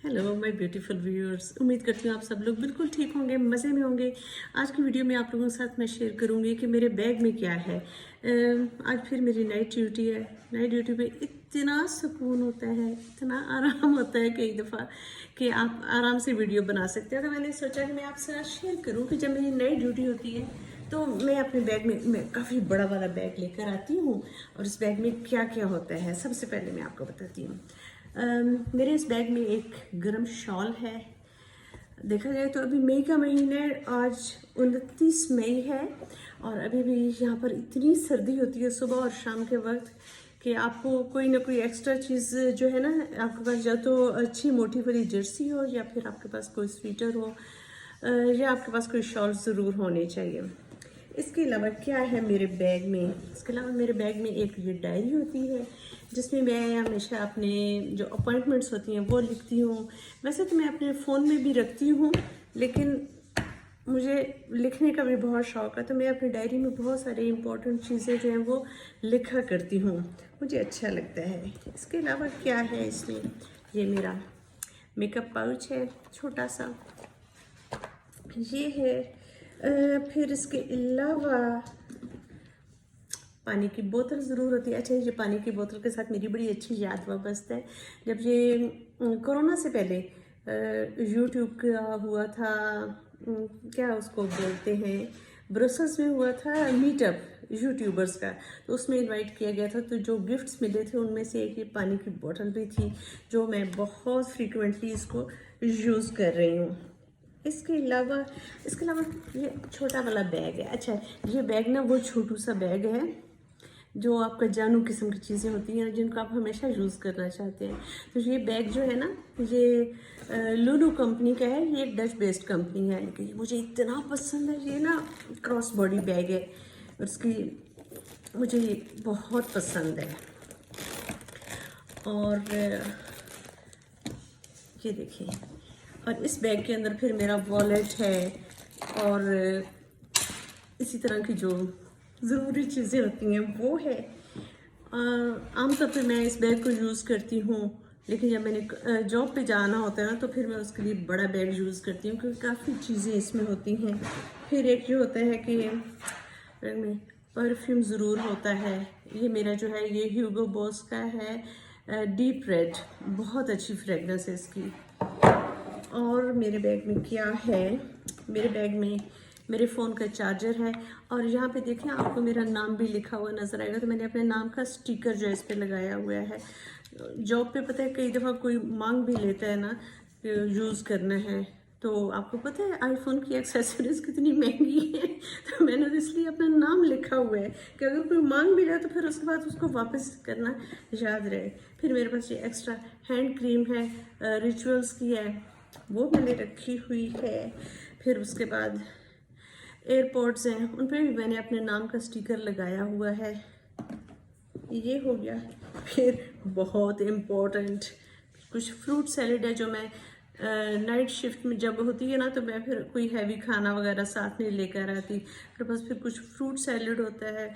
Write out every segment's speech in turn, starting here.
Hello my beautiful viewers, उम्मीद करती हूँ आप सब लोग बिल्कुल ठीक होंगे, मज़े में होंगे। आज की वीडियो में आप लोगों के साथ मैं शेयर करूँगी कि मेरे बैग में क्या है। आज फिर मेरी नाइट ड्यूटी है। नाइट ड्यूटी पे इतना सुकून होता है, इतना आराम होता है कई दफ़ा कि आप आराम से वीडियो बना सकते हैं। तो मैंने सोचा कि मैं आपसे आज शेयर करूँ कि जब मेरी नाइट ड्यूटी होती है तो मैं अपने बैग में मैं काफ़ी बड़ा वाला बैग लेकर आती हूँ और इस बैग में क्या क्या होता है सबसे पहले मैं आपको बताती हूँ। मेरे इस बैग में एक गर्म शॉल है। देखा जाए तो अभी मई का महीना है, आज 29 मई है और अभी भी यहाँ पर इतनी सर्दी होती है सुबह और शाम के वक्त कि आपको कोई ना कोई एक्स्ट्रा चीज़ जो है ना आपके पास, या तो अच्छी मोटी वाली जर्सी हो या फिर आपके पास कोई स्वेटर हो या आपके पास कोई शॉल ज़रूर होनी चाहिए। इसके अलावा क्या है मेरे बैग में? इसके अलावा मेरे बैग में एक ये डायरी होती है जिसमें मैं हमेशा अपने जो अपॉइंटमेंट्स होती हैं वो लिखती हूँ। वैसे तो मैं अपने फ़ोन में भी रखती हूँ, लेकिन मुझे लिखने का भी बहुत शौक़ है, तो मैं अपनी डायरी में बहुत सारी इंपॉर्टेंट चीज़ें जो हैं वो लिखा करती हूँ, मुझे अच्छा लगता है। इसके अलावा क्या है इसमें? ये मेरा मेकअप पाउच है छोटा सा, ये है। फिर इसके अलावा पानी की बोतल ज़रूर होती है। अच्छा, ये पानी की बोतल के साथ मेरी बड़ी अच्छी याद वाबस्ता है। जब ये कोरोना से पहले यूट्यूब का हुआ था, क्या उसको बोलते हैं, ब्रसल्स में हुआ था मीटअप यूट्यूबर्स का, तो उसमें इनवाइट किया गया था। तो जो गिफ्ट्स मिले थे उनमें से एक ये पानी की बोतल भी थी, जो मैं बहुत फ्रीक्वेंटली इसको यूज़ कर रही हूँ। इसके अलावा ये छोटा वाला बैग है। अच्छा, ये बैग ना वो छोटू सा बैग है जो आपका जानू किस्म की चीज़ें होती हैं जिनको आप हमेशा यूज़ करना चाहते हैं। तो ये बैग जो है ना, ये लुलू कंपनी का है। ये एक डच बेस्ड कंपनी है, लेकिन ये मुझे इतना पसंद है। ये ना क्रॉस बॉडी बैग है और इसकी मुझे ये बहुत पसंद है। और ये देखिए, और इस बैग के अंदर फिर मेरा वॉलेट है और इसी तरह की जो ज़रूरी चीज़ें होती हैं वो है। आमतौर पे मैं इस बैग को यूज़ करती हूँ, लेकिन जब मैंने जॉब पे जाना होता है ना तो फिर मैं उसके लिए बड़ा बैग यूज़ करती हूँ, क्योंकि काफ़ी चीज़ें इसमें होती हैं। फिर एक ये होता है कि में परफ्यूम ज़रूर होता है। ये मेरा जो है ये ह्यूगो बॉस का है, डीप रेड, बहुत अच्छी फ्रेगनेंस है इसकी। और मेरे बैग में क्या है? मेरे बैग में मेरे फ़ोन का चार्जर है और यहाँ पे देखें आपको मेरा नाम भी लिखा हुआ नज़र आएगा। तो मैंने अपने नाम का स्टिकर जो है इस पे लगाया हुआ है। जॉब पे पता है कई दफ़ा कोई मांग भी लेता है ना, यूज़ करना है, तो आपको पता है आईफोन की एक्सेसरीज कितनी महंगी है। तो मैंने तो इसलिए अपना नाम लिखा हुआ है कि अगर कोई मांग भी ले तो फिर उसके बाद उसको वापस करना याद रहे। फिर मेरे पास ये एक्स्ट्रा हैंड क्रीम है, रिचुअल्स की है, वो मैंने रखी हुई है। फिर उसके बाद एयरपोर्ट्स हैं, उन पर भी मैंने अपने नाम का स्टिकर लगाया हुआ है। ये हो गया। फिर बहुत इम्पोर्टेंट कुछ फ्रूट सैलेड है, जो मैं नाइट शिफ्ट में जब होती है ना तो मैं फिर कोई हैवी खाना वगैरह साथ नहीं लेकर आती। फिर बस फिर कुछ फ्रूट सैलेड होता है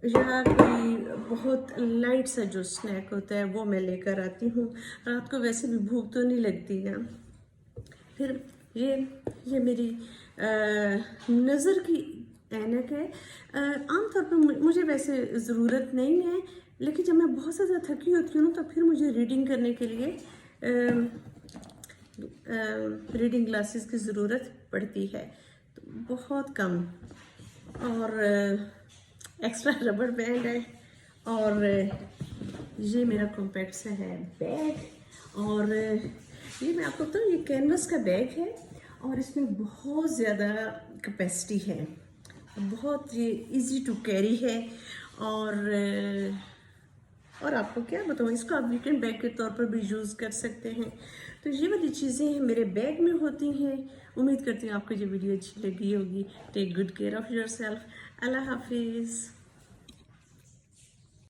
या कोई बहुत लाइट सा जो स्नैक होता है वो मैं लेकर आती हूँ। रात को वैसे भी भूख तो नहीं लगती ना। फिर ये मेरी नज़र की ऐनक है। आमतौर पर मुझे वैसे ज़रूरत नहीं है, लेकिन जब मैं बहुत ज़्यादा थकी होती हूँ ना तो फिर मुझे रीडिंग करने के लिए रीडिंग ग्लासेस की ज़रूरत पड़ती है, तो बहुत कम। और एक्स्ट्रा रबर बैंड है और ये मेरा कॉम्पैक्ट सा है बैग। और ये मैं आपको बताऊँ, ये कैनवस का बैग है और इसमें बहुत ज़्यादा कैपेसिटी है, बहुत ये इजी टू कैरी है। और आपको क्या बताऊँ, इसको आप वीकेंड बैग के तौर पर भी यूज़ कर सकते हैं। तो ये वाली चीज़ें मेरे बैग में होती हैं। उम्मीद करती हूँ आपको ये वीडियो अच्छी लगी होगी। Take good care of yourself. अल्लाह हाफिज़।